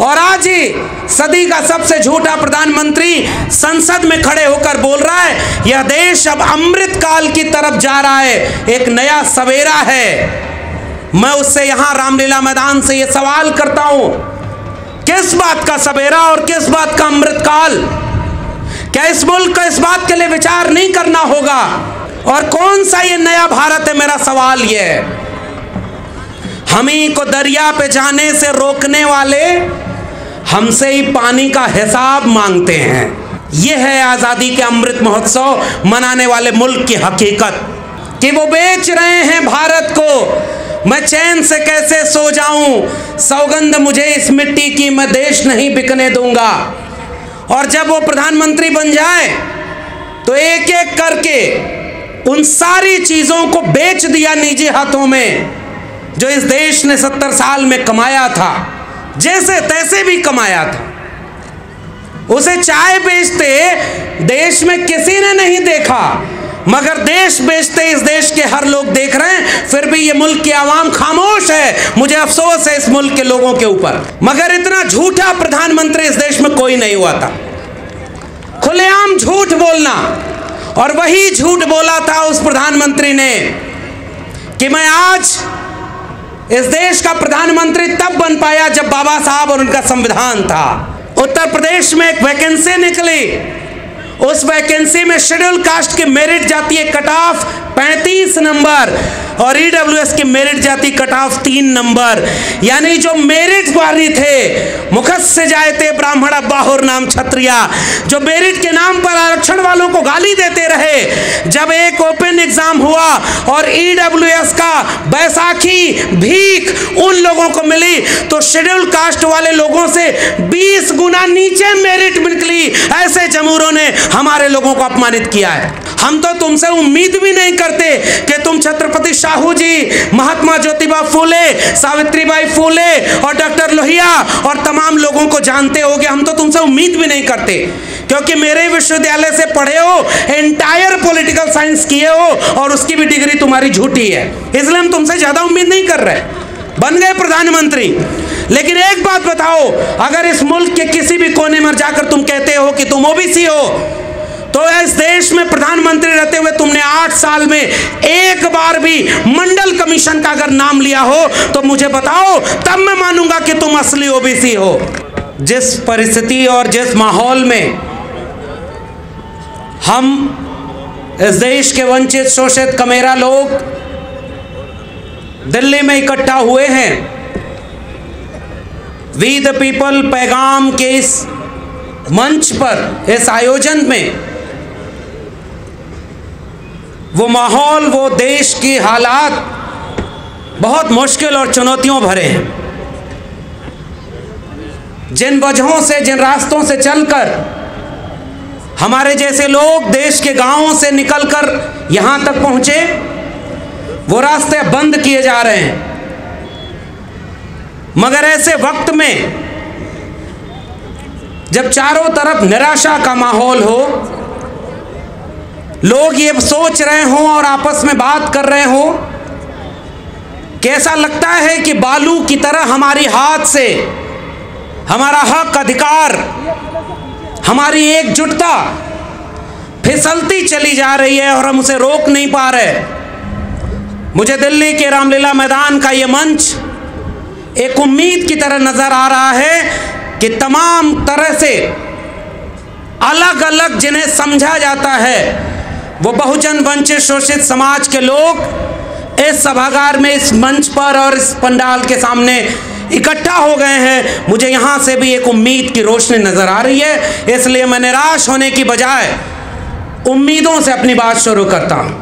और आज ही सदी का सबसे झूठा प्रधानमंत्री संसद में खड़े होकर बोल रहा है यह देश अब अमृत काल की तरफ जा रहा है, एक नया सवेरा है। मैं उससे यहां रामलीला मैदान से यह सवाल करता हूं, किस बात का सवेरा और किस बात का अमृत काल? क्या इस मुल्क को इस बात के लिए विचार नहीं करना होगा? और कौन सा ये नया भारत है? मेरा सवाल ये है। हम ही को दरिया पे जाने से रोकने वाले हमसे ही पानी का हिसाब मांगते हैं। यह है आजादी के अमृत महोत्सव मनाने वाले मुल्क की हकीकत, कि वो बेच रहे हैं भारत को। मैं चैन से कैसे सो जाऊं, सौगंध मुझे इस मिट्टी की, मैं देश नहीं बिकने दूंगा। और जब वो प्रधानमंत्री बन जाए तो एक एक करके उन सारी चीजों को बेच दिया निजी हाथों में जो इस देश ने 70 साल में कमाया था, जैसे तैसे भी कमाया था। उसे चाय बेचते देश में किसी ने नहीं देखा, मगर देश बेचते इस देश के हर लोग देख रहे हैं, फिर भी ये मुल्क की आवाम खामोश है। मुझे अफसोस है इस मुल्क के लोगों के ऊपर, मगर इतना झूठा प्रधानमंत्री इस देश में कोई नहीं हुआ था। खुलेआम झूठ बोलना, और वही झूठ बोला था उस प्रधानमंत्री ने कि मैं आज इस देश का प्रधानमंत्री तब बन पाया जब बाबा साहब और उनका संविधान था। उत्तर प्रदेश में एक वैकेंसी निकली, उस वैकेंसी में शेड्यूल कास्ट की मेरिट जाती है कट ऑफ 35 नंबर और ईडब्ल्यूएस की मेरिट जाती कट ऑफ 3 नंबर। यानी जो मेरिट वाली थे, मुखस्य जायते ब्राह्मण बाहुर नाम क्षत्रिया, जो मेरिट के नाम पर आरक्षण वालों को गाली देते रहे, जब एक ओपन एग्जाम हुआ और ईडब्ल्यूएस का बैसाखी भीख उन लोगों को मिली, तो शेड्यूल कास्ट वाले लोगों से 20 गुना नीचे मेरिट निकली। ऐसे जमूरों ने हमारे लोगों को अपमानित किया है। हम तो तुमसे उम्मीद भी नहीं करते कि तुम छत्रपति साहू जी, महात्मा ज्योतिबा फूले, सावित्रीबाई फूले और डॉक्टर लोहिया और तमाम लोगों को जानते होगे। हम तो तुमसे उम्मीद भी नहीं करते, क्योंकि मेरे विश्वविद्यालय से पढ़े हो, एंटायर पॉलिटिकल साइंस किए हो और उसकी भी डिग्री तुम्हारी झूठी है, इसलिए हम तुमसे ज्यादा उम्मीद नहीं कर रहे। बन गए प्रधानमंत्री, लेकिन एक बात बताओ, अगर इस मुल्क के किसी भी कोने में जाकर तुम कहते हो कि तुम ओबीसी हो, तो इस देश में प्रधानमंत्री रहते हुए तुमने 8 साल में एक बार भी मंडल कमीशन का अगर नाम लिया हो तो मुझे बताओ, तब मैं मानूंगा कि तुम असली ओबीसी हो। जिस परिस्थिति और जिस माहौल में हम इस देश के वंचित शोषित कमेरा लोग दिल्ली में इकट्ठा हुए हैं, वी द पीपल पैगाम के इस मंच पर, इस आयोजन में, वो माहौल, वो देश की हालात बहुत मुश्किल और चुनौतियों भरे हैं। जिन वजहों से, जिन रास्तों से चलकर हमारे जैसे लोग देश के गांवों से निकलकर यहां तक पहुंचे, वो रास्ते बंद किए जा रहे हैं। मगर ऐसे वक्त में जब चारों तरफ निराशा का माहौल हो, लोग ये सोच रहे हों और आपस में बात कर रहे हों कि ऐसा लगता है कि बालू की तरह हमारी हाथ से हमारा हक, अधिकार, हमारी एकजुटता फिसलती चली जा रही है और हम उसे रोक नहीं पा रहे। मुझे दिल्ली के रामलीला मैदान का ये मंच एक उम्मीद की तरह नजर आ रहा है कि तमाम तरह से अलग अलग जिन्हें समझा जाता है, वो बहुजन वंचित शोषित समाज के लोग इस सभागार में, इस मंच पर और इस पंडाल के सामने इकट्ठा हो गए हैं। मुझे यहाँ से भी एक उम्मीद की रोशनी नजर आ रही है, इसलिए मैं निराश होने की बजाय उम्मीदों से अपनी बात शुरू करता हूँ।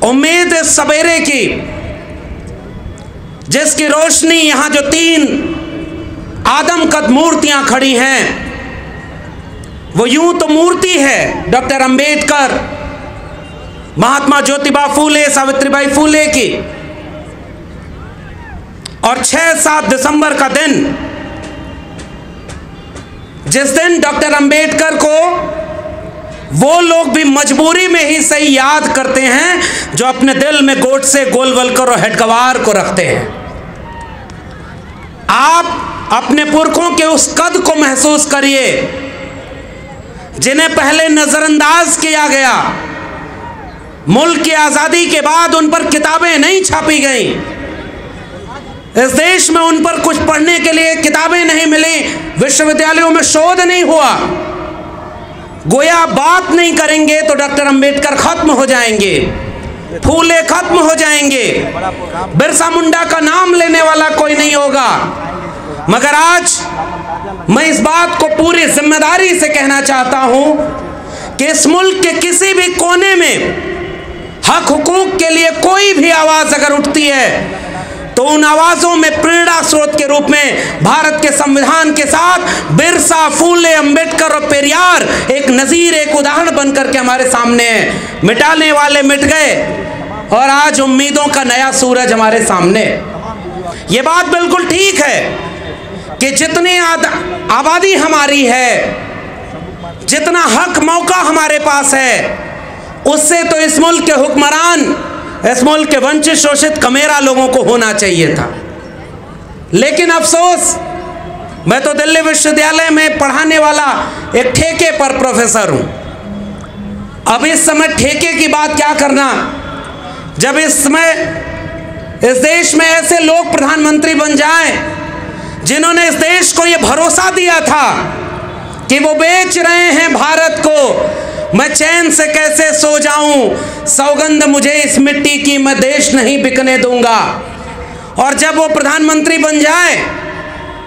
उम्मीद इस सवेरे की, जिसकी रोशनी यहाँ जो 3 आदमकद मूर्तियां खड़ी हैं, वो यूं तो मूर्ति है डॉक्टर अंबेडकर, महात्मा ज्योतिबा फूले, सावित्रीबाई फूले की, और 6-7 दिसंबर का दिन, जिस दिन डॉक्टर अंबेडकर को वो लोग भी मजबूरी में ही सही याद करते हैं जो अपने दिल में गोडसे, गोलवलकर और हेडगवार को रखते हैं। आप अपने पुरखों के उस कद को महसूस करिए जिन्हें पहले नजरअंदाज किया गया। मुल्क की आजादी के बाद उन पर किताबें नहीं छापी गई, इस देश में उन पर कुछ पढ़ने के लिए किताबें नहीं मिली, विश्वविद्यालयों में शोध नहीं हुआ। गोया बात नहीं करेंगे तो डॉक्टर अंबेडकर खत्म हो जाएंगे, फूले खत्म हो जाएंगे, बिरसा मुंडा का नाम लेने वाला कोई नहीं होगा। मगर आज मैं इस बात को पूरी जिम्मेदारी से कहना चाहता हूं कि इस मुल्क के किसी भी कोने में हक हुकूक के लिए कोई भी आवाज अगर उठती है तो उन आवाजों में प्रेरणा स्रोत के रूप में भारत के संविधान के साथ बिरसा, फूले, अंबेडकर और पेरियार एक नजीर, एक उदाहरण बनकर के हमारे सामने है। मिटाने वाले मिट गए और आज उम्मीदों का नया सूरज हमारे सामने। ये बात बिल्कुल ठीक है कि जितनी आबादी हमारी है, जितना हक मौका हमारे पास है, उससे तो इस मुल्क के हुक्मरान, इस मुल्क के वंचित शोषित कमेरा लोगों को होना चाहिए था। लेकिन अफसोस, मैं तो दिल्ली विश्वविद्यालय में पढ़ाने वाला एक ठेके पर प्रोफेसर हूं। अब इस समय ठेके की बात क्या करना, जब इस समय इस देश में ऐसे लोग प्रधानमंत्री बन जाएं जिन्होंने इस देश को यह भरोसा दिया था कि वो बेच रहे हैं भारत को, मैं चैन से कैसे सो जाऊं, सौगंध मुझे इस मिट्टी की, मैं देश नहीं बिकने दूंगा। और जब वो प्रधानमंत्री बन जाए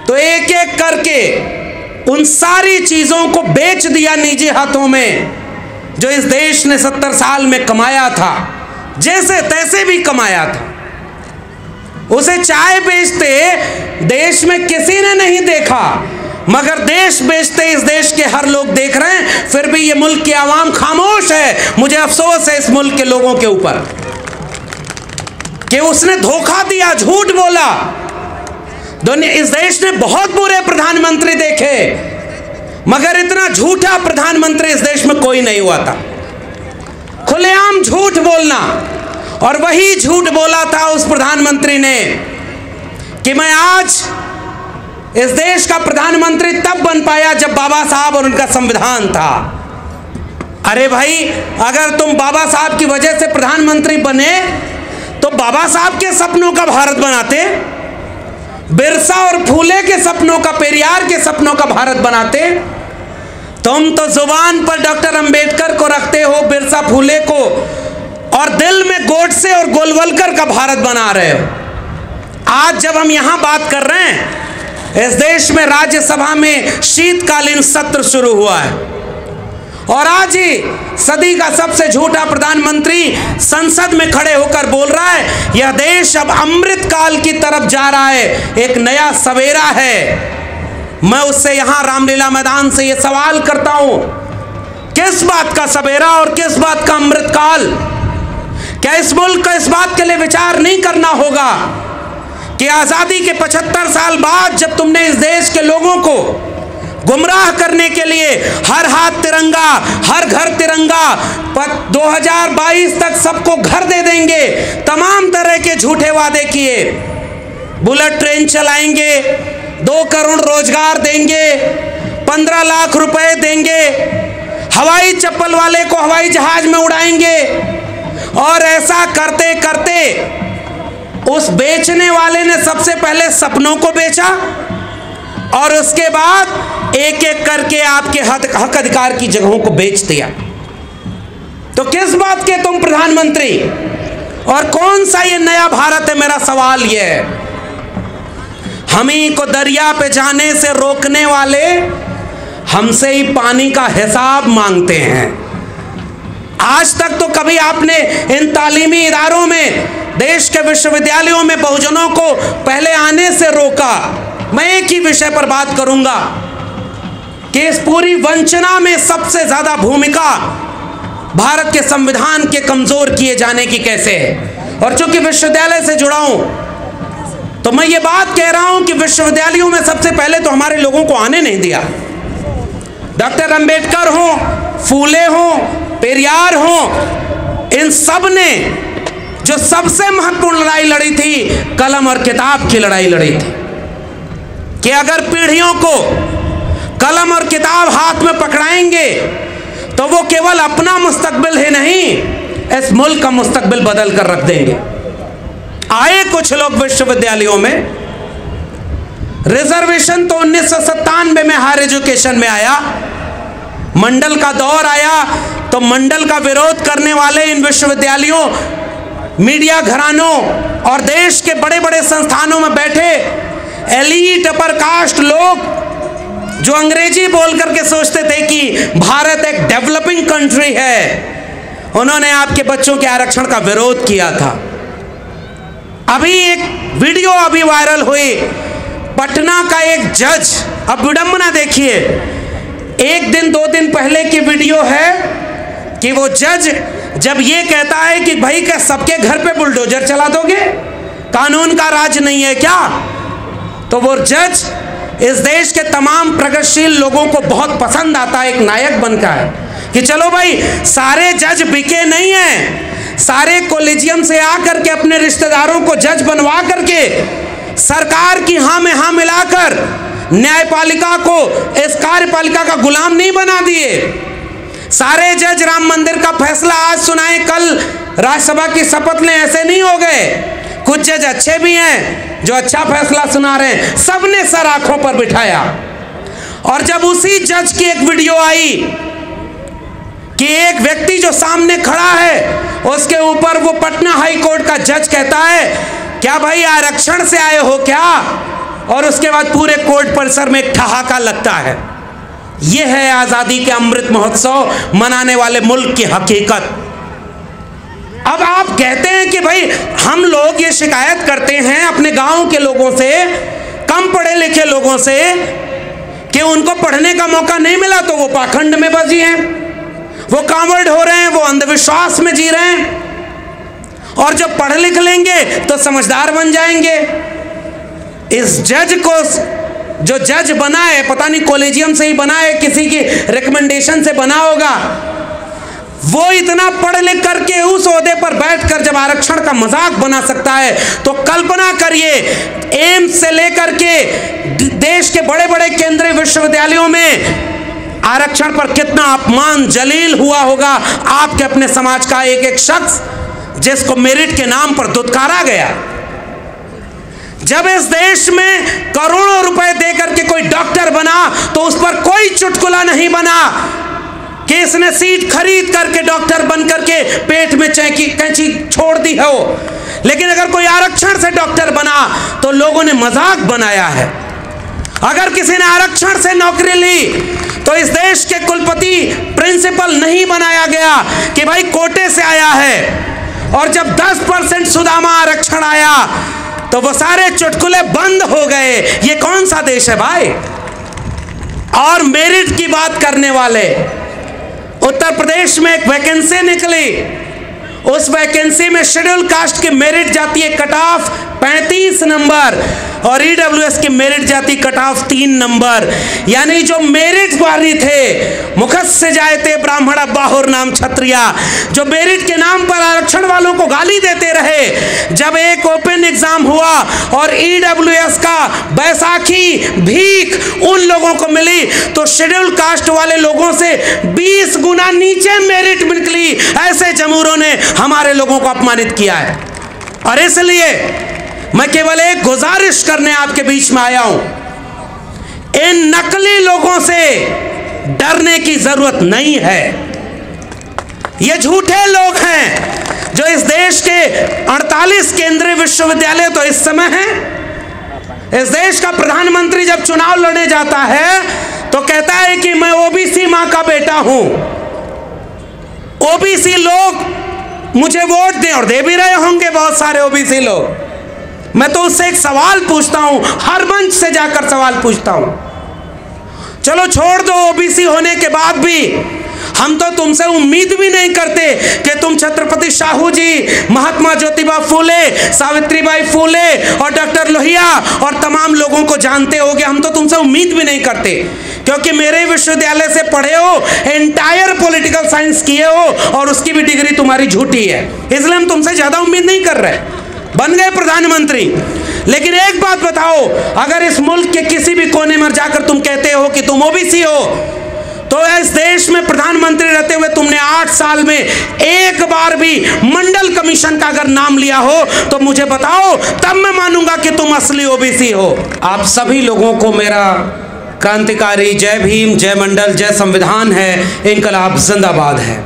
तो एक एक करके उन सारी चीजों को बेच दिया निजी हाथों में जो इस देश ने 70 साल में कमाया था, जैसे तैसे भी कमाया था। उसे चाय बेचते देश में किसी ने नहीं देखा, मगर देश बेचते इस देश के हर लोग देख रहे हैं, फिर भी ये मुल्क की आवाम खामोश है। मुझे अफसोस है इस मुल्क के लोगों के ऊपर कि उसने धोखा दिया, झूठ बोला। दुनिया, इस देश ने बहुत बुरे प्रधानमंत्री देखे, मगर इतना झूठा प्रधानमंत्री इस देश में कोई नहीं हुआ था। खुलेआम झूठ बोलना, और वही झूठ बोला था उस प्रधानमंत्री ने कि मैं आज इस देश का प्रधानमंत्री तब बन पाया जब बाबा साहब और उनका संविधान था। अरे भाई, अगर तुम बाबा साहब की वजह से प्रधानमंत्री बने तो बाबा साहब के सपनों का भारत बनाते, बिरसा और फूले के सपनों का, पेरियार के सपनों का भारत बनाते। तुम तो जुबान पर डॉक्टर अंबेडकर को रखते हो, बिरसा, फूले को, और दिल में गोडसे और गोलवलकर का भारत बना रहे हो। आज जब हम यहां बात कर रहे हैं, इस देश में राज्यसभा में शीतकालीन सत्र शुरू हुआ है और आज ही सदी का सबसे झूठा प्रधानमंत्री संसद में खड़े होकर बोल रहा है यह देश अब अमृत काल की तरफ जा रहा है, एक नया सवेरा है। मैं उससे यहां रामलीला मैदान से यह सवाल करता हूं, किस बात का सवेरा और किस बात का अमृत काल? क्या इस मुल्क को इस बात के लिए विचार नहीं करना होगा कि आजादी के 75 साल बाद जब तुमने इस देश के लोगों को गुमराह करने के लिए हर हाथ तिरंगा, हर घर तिरंगा, 2022 तक सबको घर दे देंगे, तमाम तरह के झूठे वादे किए, बुलेट ट्रेन चलाएंगे, 2 करोड़ रोजगार देंगे, 15 लाख रुपए देंगे, हवाई चप्पल वाले को हवाई जहाज में उड़ाएंगे, और ऐसा करते करते उस बेचने वाले ने सबसे पहले सपनों को बेचा और उसके बाद एक एक करके आपके हक अधिकार की जगहों को बेच दिया। तो किस बात के तुम प्रधानमंत्री और कौन सा ये नया भारत है? मेरा सवाल ये है। हम ही को दरिया पे जाने से रोकने वाले हमसे ही पानी का हिसाब मांगते हैं। आज तक तो कभी आपने इन तालीमी इदारों में, देश के विश्वविद्यालयों में बहुजनों को पहले आने से रोका। मैं एक ही विषय पर बात करूंगा कि इस पूरी वंचना में सबसे ज्यादा भूमिका भारत के संविधान के कमजोर किए जाने की कैसे है। और चूंकि विश्वविद्यालय से जुड़ा हूं तो मैं ये बात कह रहा हूं कि विश्वविद्यालयों में सबसे पहले तो हमारे लोगों को आने नहीं दिया। डॉक्टर अंबेडकर हो, फूले हो, पेरियार हो, इन सब ने जो सबसे महत्वपूर्ण लड़ाई लड़ी थी, कलम और किताब की लड़ाई लड़ी थी। कि अगर पीढ़ियों को कलम और किताब हाथ में पकड़ाएंगे तो वो केवल अपना मुस्तकबिल ही नहीं, इस मुल्क का मुस्तकबिल बदल कर रख देंगे। आए कुछ लोग विश्वविद्यालयों में, रिजर्वेशन तो 1997 में हायर एजुकेशन में आया, मंडल का दौर आया तो मंडल का विरोध करने वाले इन विश्वविद्यालयों, मीडिया घरानों और देश के बड़े बड़े संस्थानों में बैठे एलीट अपर कास्ट लोग जो अंग्रेजी बोल करके सोचते थे कि भारत एक डेवलपिंग कंट्री है, उन्होंने आपके बच्चों के आरक्षण का विरोध किया था। अभी एक वीडियो अभी वायरल हुई, पटना का एक जज, अब विडंबना देखिए, एक दिन 2 दिन पहले की वीडियो है कि वो जज जब ये कहता है कि भाई क्या सबके घर पे बुलडोजर चला दोगे, कानून का राज नहीं है क्या, तो वो जज इस देश के तमाम प्रगतिशील लोगों को बहुत पसंद आता है, एक नायक बनता है कि चलो भाई सारे जज बिके नहीं हैं, सारे कॉलेजियम से आकर के अपने रिश्तेदारों को जज बनवा करके सरकार की हाँ में हाँ मिलाकर न्यायपालिका को इस कार्यपालिका का गुलाम नहीं बना दिए। सारे जज राम मंदिर का फैसला आज सुनाए, कल राज्यसभा की शपथ लें, ऐसे नहीं हो गए। कुछ जज अच्छे भी हैं जो अच्छा फैसला सुना रहे हैं, सबने सर आंखों पर बिठाया। और जब उसी जज की एक वीडियो आई कि एक व्यक्ति जो सामने खड़ा है उसके ऊपर वो पटना हाई कोर्ट का जज कहता है क्या भाई आरक्षण से आए हो क्या, और उसके बाद पूरे कोर्ट परिसर में एक ठहाका लगता है। यह है आजादी के अमृत महोत्सव मनाने वाले मुल्क की हकीकत। अब आप कहते हैं कि भाई हम लोग ये शिकायत करते हैं अपने गांव के लोगों से, कम पढ़े लिखे लोगों से, कि उनको पढ़ने का मौका नहीं मिला तो वो पाखंड में बजी हैं, वो कांवड़ हो रहे हैं, वो अंधविश्वास में जी रहे हैं, और जब पढ़ लिख लेंगे तो समझदार बन जाएंगे। इस जज को जो जज बना है, पता नहीं कॉलेजियम से ही बना है, किसी की रिकमेंडेशन से बना होगा, वो इतना पढ़ लिख करके उस ओहदे पर बैठकर जब आरक्षण का मजाक बना सकता है तो कल्पना करिए एम्स से लेकर के देश के बड़े बड़े केंद्रीय विश्वविद्यालयों में आरक्षण पर कितना अपमान जलील हुआ होगा आपके अपने समाज का एक एक शख्स जिसको मेरिट के नाम पर दुत्कारा गया। जब इस देश में करोड़ों रुपए देकर के कोई डॉक्टर बना तो उस पर कोई चुटकुला नहीं बना कि इसने सीट खरीद करके डॉक्टर बन करके पेट में कैंची छोड़ दी हो, लेकिन अगर कोई आरक्षण से डॉक्टर बना तो लोगों ने मजाक बनाया है। अगर किसी ने आरक्षण से नौकरी ली तो इस देश के कुलपति प्रिंसिपल नहीं बनाया गया कि भाई कोटे से आया है, और जब 10% सुदामा आरक्षण आया तो वो सारे चुटकुले बंद हो गए। ये कौन सा देश है भाई। और मेरिट की बात करने वाले, उत्तर प्रदेश में एक वैकेंसी निकली, उस वैकेंसी में शेड्यूल कास्ट की मेरिट जाती है कट ऑफ 35 नंबर और ईडब्ल्यूएस की मेरिट जाती कट ऑफ 3 नंबर। यानी जो मेरिट वाली थे, मुखस्य जायते ब्राह्मण बाहुर नाम क्षत्रिया, जो मेरिट के नाम पर आरक्षण वालों को गाली देते रहे, जब एक ओपन एग्जाम हुआ और ईडब्ल्यूएस का बैसाखी भीख उन लोगों को मिली तो शेड्यूल कास्ट वाले लोगों से 20 गुना नीचे मेरिट निकली। ऐसे जमूरों ने हमारे लोगों को अपमानित किया है। और इसलिए मैं केवल एक गुजारिश करने आपके बीच में आया हूं, इन नकली लोगों से डरने की जरूरत नहीं है। ये झूठे लोग हैं जो इस देश के 48 केंद्रीय विश्वविद्यालय तो इस समय हैं। इस देश का प्रधानमंत्री जब चुनाव लड़ने जाता है तो कहता है कि मैं ओबीसी मां का बेटा हूं, ओबीसी लोग मुझे वोट दें, और दे भी रहे होंगे बहुत सारे ओबीसी लोग। मैं तो उससे एक सवाल पूछता हूं, हर मंच से जाकर सवाल पूछता हूं, चलो छोड़ दो ओबीसी होने के बाद भी हम तो तुमसे उम्मीद भी नहीं करते कि तुम छत्रपति साहू जी, महात्मा ज्योतिबा फूले, सावित्रीबाई फूले और डॉक्टर लोहिया और तमाम लोगों को जानते होगे। हम तो तुमसे उम्मीद भी नहीं करते क्योंकि मेरे विश्वविद्यालय से पढ़े हो, एंटायर पॉलिटिकल साइंस किए हो और उसकी भी डिग्री तुम्हारी झूठी है, इसलिए हम तुमसे ज्यादा उम्मीद नहीं कर रहे। बन गए प्रधानमंत्री, लेकिन एक बात बताओ, अगर इस मुल्क के किसी भी कोने में जाकर तुम कहते हो कि तुम ओबीसी हो, तो इस देश में प्रधानमंत्री रहते हुए तुमने 8 साल में एक बार भी मंडल कमीशन का अगर नाम लिया हो तो मुझे बताओ, तब मैं मानूंगा कि तुम असली ओबीसी हो। आप सभी लोगों को मेरा क्रांतिकारी जय भीम, जय मंडल, जय संविधान है। इनकलाब जिंदाबाद है।